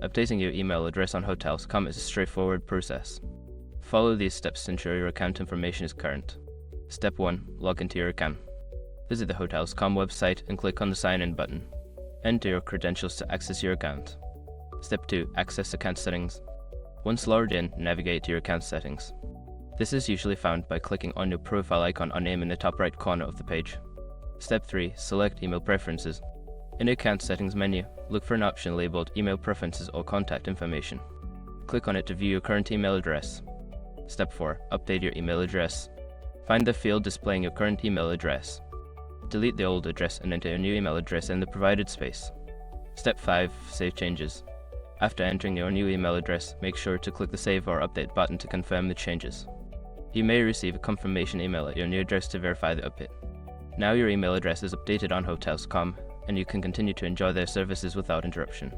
Updating your email address on Hotels.com is a straightforward process. Follow these steps to ensure your account information is current. Step 1. Log into your account. Visit the Hotels.com website and click on the Sign In button. Enter your credentials to access your account. Step 2. Access account settings. Once logged in, navigate to your account settings. This is usually found by clicking on your profile icon or name in the top right corner of the page. Step 3. Select Email Preferences. In the Account Settings menu, look for an option labeled Email Preferences or Contact Information. Click on it to view your current email address. Step 4. Update your email address. Find the field displaying your current email address. Delete the old address and enter your new email address in the provided space. Step 5. Save changes. After entering your new email address, make sure to click the Save or Update button to confirm the changes. You may receive a confirmation email at your new address to verify the update. Now your email address is updated on Hotels.com, and you can continue to enjoy their services without interruption.